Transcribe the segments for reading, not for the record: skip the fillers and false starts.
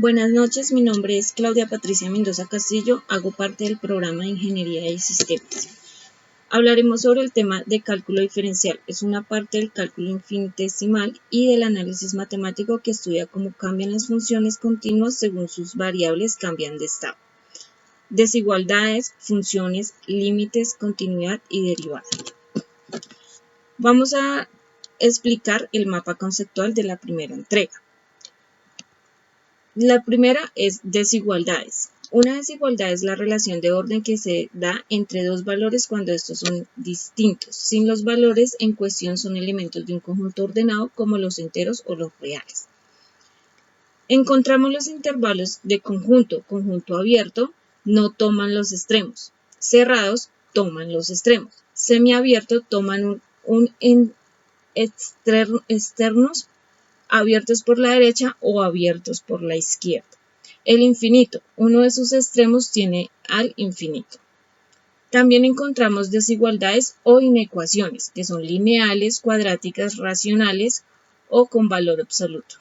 Buenas noches, mi nombre es Claudia Patricia Mendoza Castillo, hago parte del programa de Ingeniería de Sistemas. Hablaremos sobre el tema de cálculo diferencial. Es una parte del cálculo infinitesimal y del análisis matemático que estudia cómo cambian las funciones continuas según sus variables cambian de estado. Desigualdades, funciones, límites, continuidad y derivada. Vamos a explicar el mapa conceptual de la primera entrega. La primera es desigualdades. Una desigualdad es la relación de orden que se da entre dos valores cuando estos son distintos, sin los valores en cuestión son elementos de un conjunto ordenado como los enteros o los reales. Encontramos los intervalos de conjunto abierto, no toman los extremos, cerrados toman los extremos, semiabierto toman externos abiertos por la derecha o abiertos por la izquierda. El infinito, uno de sus extremos tiene al infinito. También encontramos desigualdades o inecuaciones, que son lineales, cuadráticas, racionales o con valor absoluto.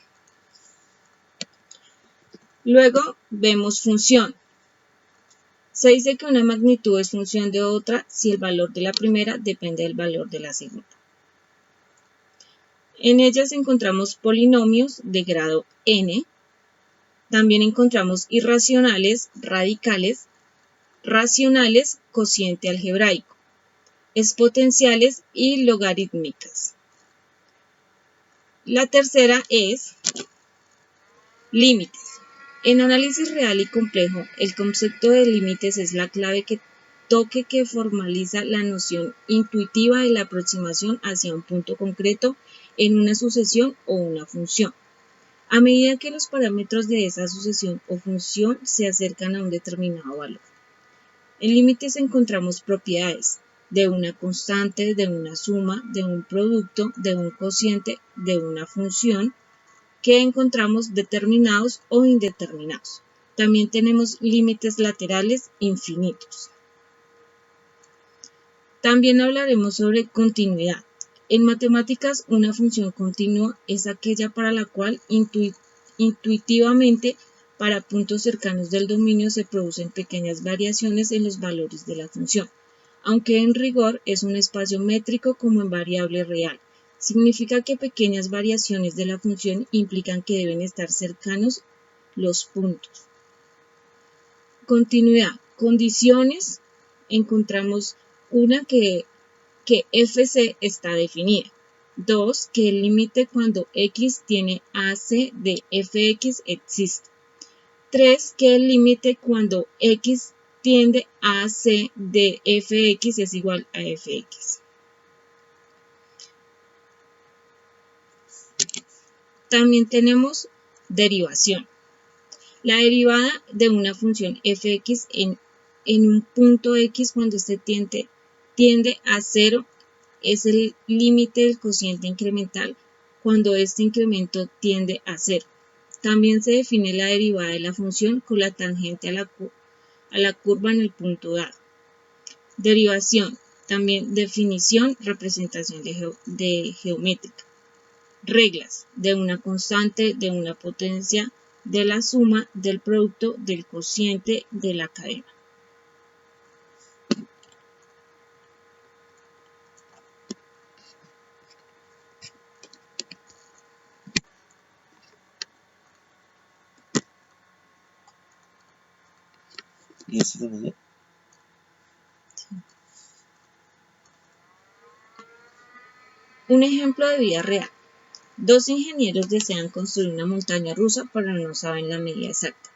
Luego vemos función. Se dice que una magnitud es función de otra si el valor de la primera depende del valor de la segunda. En ellas encontramos polinomios de grado n. También encontramos irracionales, radicales, racionales, cociente algebraico, exponenciales y logarítmicas. La tercera es límites. En análisis real y complejo, el concepto de límites es la clave que formaliza la noción intuitiva de la aproximación hacia un punto concreto en una sucesión o una función. A medida que los parámetros de esa sucesión o función se acercan a un determinado valor. En límites encontramos propiedades de una constante, de una suma, de un producto, de un cociente, de una función, que encontramos determinados o indeterminados. También tenemos límites laterales infinitos. También hablaremos sobre continuidad. En matemáticas, una función continua es aquella para la cual intuitivamente para puntos cercanos del dominio se producen pequeñas variaciones en los valores de la función, aunque en rigor es un espacio métrico como en variable real. Significa que pequeñas variaciones de la función implican que deben estar cercanos los puntos. Continuidad. Condiciones. Encontramos una que fc está definida. 2. Que el límite cuando x tiene AC de fx existe. 3. Que el límite cuando x tiende a AC de fx es igual a fx. También tenemos derivación. La derivada de una función fx en un punto x cuando este tiende a 0 es el límite del cociente incremental cuando este incremento tiende a 0. También se define la derivada de la función con la tangente a la curva en el punto dado. Derivación, también definición, representación de geométrica. Reglas de una constante, de una potencia, de la suma, del producto, del cociente, de la cadena. Un ejemplo de vida real. Dos ingenieros desean construir una montaña rusa, pero no saben la medida exacta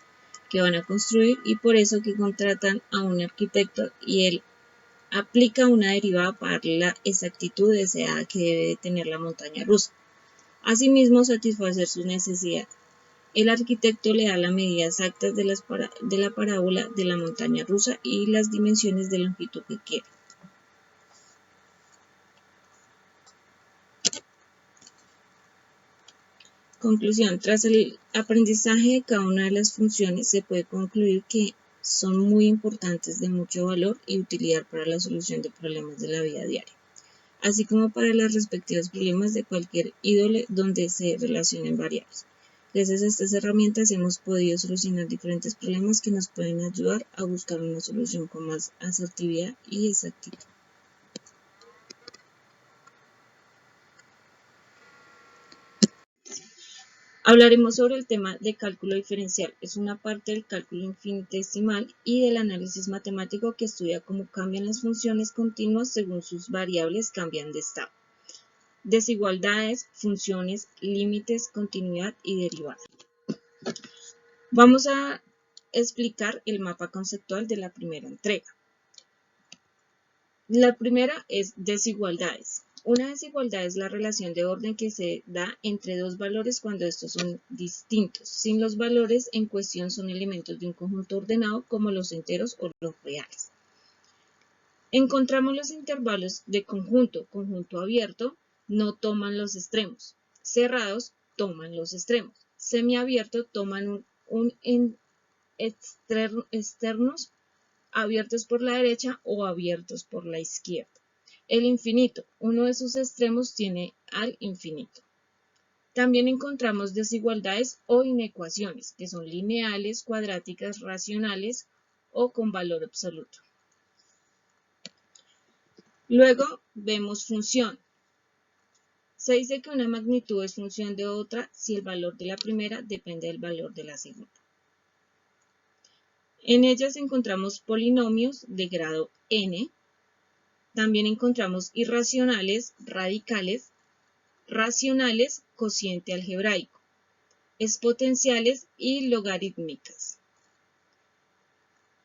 que van a construir y por eso que contratan a un arquitecto y él aplica una derivada para la exactitud deseada que debe de tener la montaña rusa. Asimismo, satisfacer su necesidad. El arquitecto le da la medida exacta de la parábola de la montaña rusa y las dimensiones de longitud que quiere. Conclusión. Tras el aprendizaje de cada una de las funciones, se puede concluir que son muy importantes, de mucho valor y utilidad para la solución de problemas de la vida diaria, así como para los respectivos problemas de cualquier índole donde se relacionen variables. Gracias a estas herramientas hemos podido solucionar diferentes problemas que nos pueden ayudar a buscar una solución con más asertividad y exactitud. Hablaremos sobre el tema de cálculo diferencial. Es una parte del cálculo infinitesimal y del análisis matemático que estudia cómo cambian las funciones continuas según sus variables cambian de estado. Desigualdades, funciones, límites, continuidad y derivada. Vamos a explicar el mapa conceptual de la primera entrega. La primera es desigualdades. Una desigualdad es la relación de orden que se da entre dos valores cuando estos son distintos, sin los valores en cuestión son elementos de un conjunto ordenado como los enteros o los reales. Encontramos los intervalos de conjunto abierto, no toman los extremos, cerrados toman los extremos, semiabierto toman externos abiertos por la derecha o abiertos por la izquierda. El infinito, uno de sus extremos tiene al infinito. También encontramos desigualdades o inecuaciones, que son lineales, cuadráticas, racionales o con valor absoluto. Luego vemos función. Se dice que una magnitud es función de otra si el valor de la primera depende del valor de la segunda. En ellas encontramos polinomios de grado n. También encontramos irracionales, radicales, racionales, cociente algebraico, exponenciales y logarítmicas.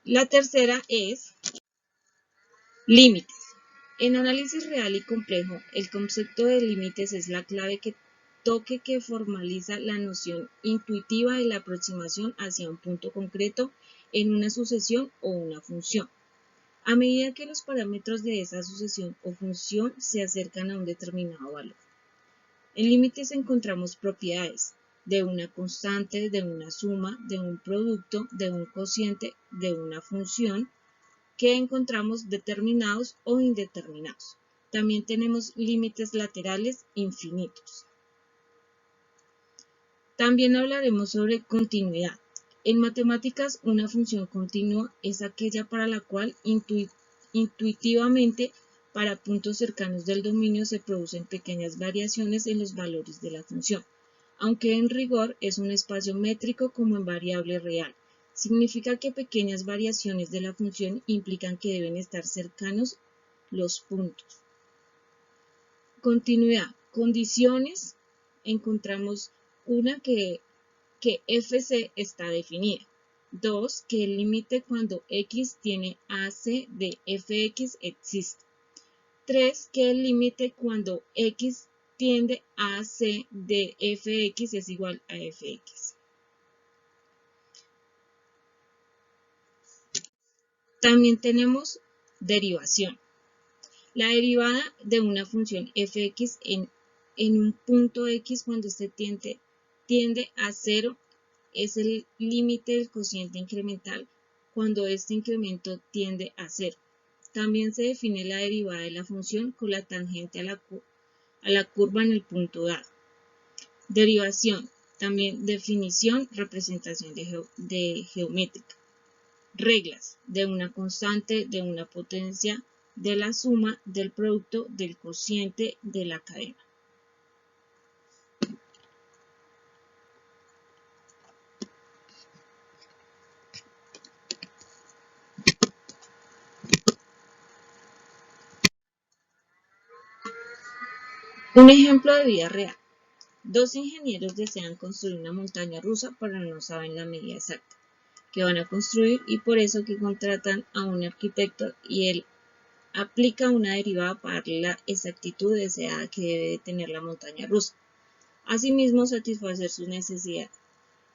La tercera es límites. En análisis real y complejo, el concepto de límites es la clave que formaliza la noción intuitiva de la aproximación hacia un punto concreto en una sucesión o una función. A medida que los parámetros de esa sucesión o función se acercan a un determinado valor. En límites encontramos propiedades de una constante, de una suma, de un producto, de un cociente, de una función que encontramos determinados o indeterminados. También tenemos límites laterales infinitos. También hablaremos sobre continuidad. En matemáticas, una función continua es aquella para la cual intuitivamente para puntos cercanos del dominio se producen pequeñas variaciones en los valores de la función, aunque en rigor es un espacio métrico como en variable real. Significa que pequeñas variaciones de la función implican que deben estar cercanos los puntos. Continuidad. Condiciones. Encontramos una que fc está definida. 2. Que el límite cuando x tiene AC de fx existe. 3. Que el límite cuando x tiende a AC de fx es igual a fx. También tenemos derivación. La derivada de una función fx en un punto x cuando este tiende a 0 es el límite del cociente incremental cuando este incremento tiende a 0. También se define la derivada de la función con la tangente a la curva en el punto dado. Derivación, también definición, representación de geométrica. Reglas de una constante, de una potencia, de la suma, del producto, del cociente, de la cadena. Un ejemplo de vida real. Dos ingenieros desean construir una montaña rusa, pero no saben la medida exacta que van a construir y por eso que contratan a un arquitecto y él aplica una derivada para darle la exactitud deseada que debe de tener la montaña rusa. Asimismo, satisfacer sus necesidades.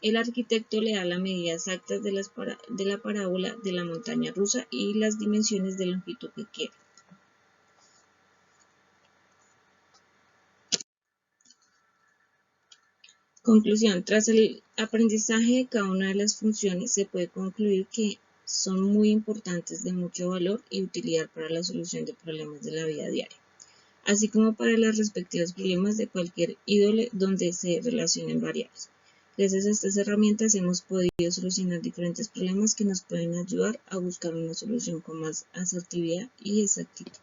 El arquitecto le da la medida exacta de la parábola de la montaña rusa y las dimensiones de longitud que quiere. Conclusión. Tras el aprendizaje de cada una de las funciones, se puede concluir que son muy importantes, de mucho valor y utilidad para la solución de problemas de la vida diaria, así como para los respectivos problemas de cualquier índole donde se relacionen variables. Gracias a estas herramientas hemos podido solucionar diferentes problemas que nos pueden ayudar a buscar una solución con más asertividad y exactitud.